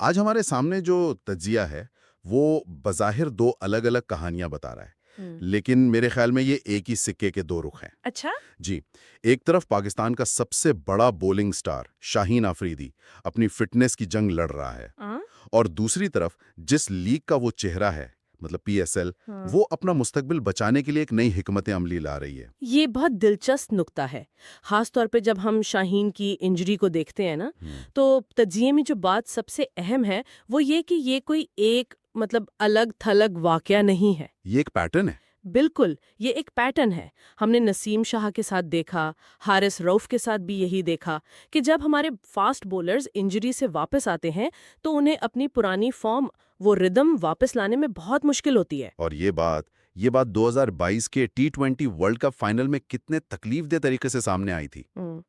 आज हमारे सामने जो तज्जिया है, वो बज़ाहिर दो अलग-अलग कहानियाँ बता रहा है। हुँ। लेकिन मेरे ख़्याल में ये एक ही सिक्के के दो रुख हैं। अच्छा? जी, एक तरफ पाकिस्तान का सबसे बड़ा बॉलिंग स्टार शाहीन अफरीदी अपनी फ़िटनेस की जंग लड़ रहा है हाँ। और दूसरी तरफ जिस लीग का वो चेहरा है, मतलब पीएसएल, हाँ। वो अपना मुस्तकबिल बचाने के लिए एक नई हिकमत अमली ला रही है। ये बहुत दिलचस्प नुक्ता है। ख़ास तौर पे जब हम शाहीन की इंजरी को देखते हैं ना, हुँ, तो तज्ज़िये में जो बात सबसे अहम है, वो ये कि ये कोई एक मतलब अलग-थलग वाक़या नहीं है। ये एक पैटर्न है। बिल्कुल, ये एक पैटर्न है। हमने नसीम शाह के साथ देखा, हारिस रऊफ़ के साथ भी यही देखा कि जब हमारे फ़ास्ट बॉलर्स इंजरी से वापस आते हैं, तो उन्हें अपनी पुरानी फ़ॉर्म, वो रिदम वापस लाने में बहुत मुश्किल होती है। और ये बात 2022 के टी20 वर्ल्ड कप फाइनल में कितने तकलीफदेह तरीके से सामने आई थी। हुँ।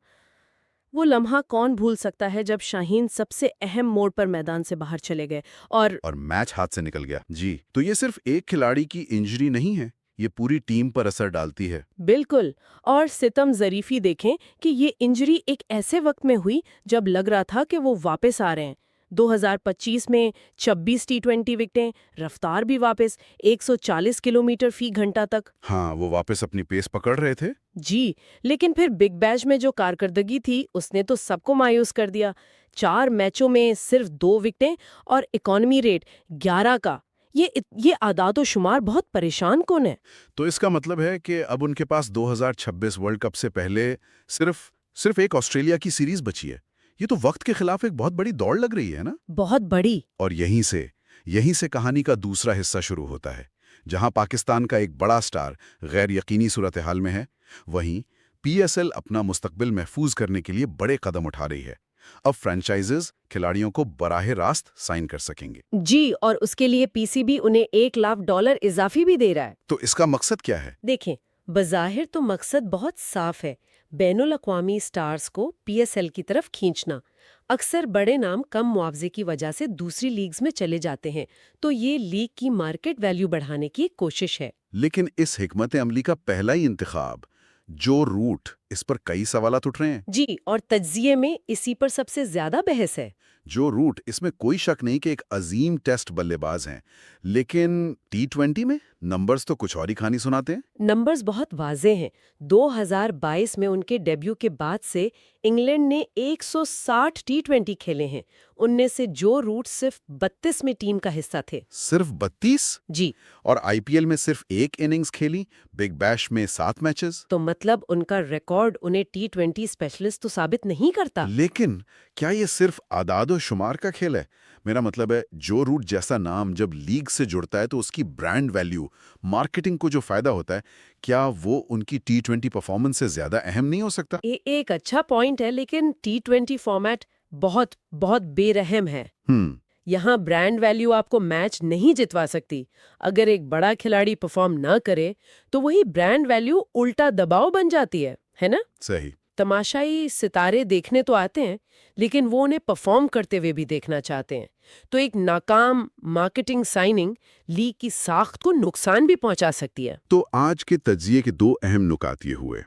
वो लम्हा कौन भूल सकता है जब शाहीन सबसे अहम मोड़ पर मैदान से बाहर चले गए और और मैच हाथ से निकल गया। जी, तो ये सिर्फ एक खिलाड़ी की इंजरी नहीं है, ये पूरी टीम पर असर डालती है। बिल्कुल। और सितम ज़रीफ़ी देखें कि ये इंजरी एक ऐसे वक्त में हुई जब लग रहा था कि वो वापस आ रहे हैं। 2025 में 26 टी20 विकेटें, रफ्तार भी वापस 140 किलोमीटर फी घंटा तक। हाँ, वो वापस अपनी पेस पकड़ रहे थे। जी, लेकिन फिर बिग बैश में जो कारकर्दगी थी, उसने तो सबको मायूस कर दिया। 4 मैचों में सिर्फ 2 विकेटें और इकॉनमी रेट 11 का। ये आदाद-ओ-शुमार बहुत परेशान कौन है। तो इसका मतलब है कि अब उनके पास 2026 वर्ल्ड कप से पहले सिर्फ सिर्फ एक ऑस्ट्रेलिया की सीरीज बची है। ये तो वक्त के खिलाफ एक बहुत बड़ी दौड़ लग रही है ना। बहुत बड़ी। और यहीं से कहानी का दूसरा हिस्सा शुरू होता है। जहां पाकिस्तान का एक बड़ा स्टार गैर यकीनी सूरत हाल में है, वहीं पीएसएल अपना मुस्तकबिल महफूज करने के लिए बड़े कदम उठा रही है। अब फ्रेंचाइजेज खिलाड़ियों को बराह रास्त साइन कर सकेंगे। जी, और उसके लिए पीसीबी उन्हें $1 लाख इजाफी भी दे रहा है। तो इसका मकसद क्या है? देखें, बज़ाहिर तो मकसद बहुत साफ है, बैनुल अक़वामी स्टार्स को पीएसएल की तरफ खींचना। अक्सर बड़े नाम कम मुआवजे की वजह से दूसरी लीग्स में चले जाते हैं, तो ये लीग की मार्केट वैल्यू बढ़ाने की एक कोशिश है। लेकिन इस हिकमत अमली का पहला ही इंतखाब, जो रूट, इस पर कई सवालात उठ रहे हैं। जी, और तज्जिये में इसी पर सबसे ज्यादा बहस है। जो रूट, इसमें कोई शक नहीं कि एक अजीम टेस्ट बल्लेबाज हैं, लेकिन टी20 में नंबर्स तो कुछ और ही कहानी सुनाते हैं। नंबर्स बहुत वाज़ेह हैं। 2022 में उनके डेब्यू के बाद से इंग्लैंड ने 160 टी20 खेले हैं। उनमें से जो रूट सिर्फ 32 में टीम का हिस्सा थे। सिर्फ 32? जी, और आईपीएल में सिर्फ एक इनिंग्स खेली, बिग बैश में 7 मैचेस। तो मतलब उनका रिकॉर्ड उन्हें टी20 स्पेशलिस्ट तो साबित नहीं करता। लेकिन क्या ये सिर्फ आदाद और शुमार का खेल है? मेरा मतलब है, जो रूट जैसा नाम जब लीग से जुड़ता है तो उसकी ब्रांड वैल्यू, मार्केटिंग को जो फायदा होता है, क्या वो उनकी टी20 परफॉर्मेंस से ज्यादा अहम नहीं हो सकता? एक अच्छा पॉइंट है, लेकिन टी20 फॉर्मेट बहुत बहुत बेरहम है। हम्म। यहाँ ब्रांड वैल्यू आपको मैच नहीं जितवा सकती। अगर एक बड़ा खिलाड़ी परफॉर्म ना करे, तो वही ब्रांड वैल्यू उल्टा दबाव बन जाती है ना? सही। तमाशाई सितारे देखने तो आते हैं, लेकिन वो उन्हें परफॉर्म करते हुए भी देखना चाहते हैं। तो एक नाकाम मार्केटिंग साइनिंग लीग की साख्त को नुकसान भी पहुंचा सकती है। तो आज के तज्जिए के दो अहम नुकात ये हुए।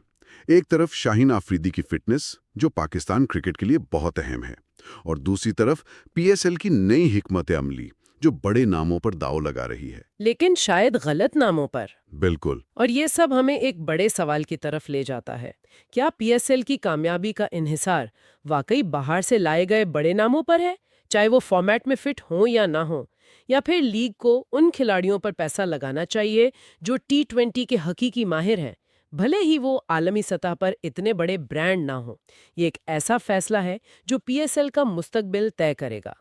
एक तरफ शाहीन आफरीदी की फिटनेस, जो पाकिस्तान क्रिकेट के लिए बहुत अहम है, और दूसरी तरफ पीएसएल की नई हिकमत अमली, जो बड़े नामों पर दांव लगा रही है। लेकिन शायद गलत नामों पर। बिल्कुल। और ये सब हमें एक बड़े सवाल की तरफ ले जाता है। क्या पीएसएल की कामयाबी का इन्हिसार वाकई बाहर से लाए गए बड़े नामों पर है, चाहे वो फॉर्मेट में फिट हों या ना हो? या फिर लीग को उन खिलाड़ियों पर पैसा लगाना चाहिए जो टी20 के हकीकी माहिर हैं, भले ही वो आलमी सतह पर इतने बड़े ब्रांड ना हो? ये एक ऐसा फैसला है जो पीएसएल का मुस्तकबिल तय करेगा।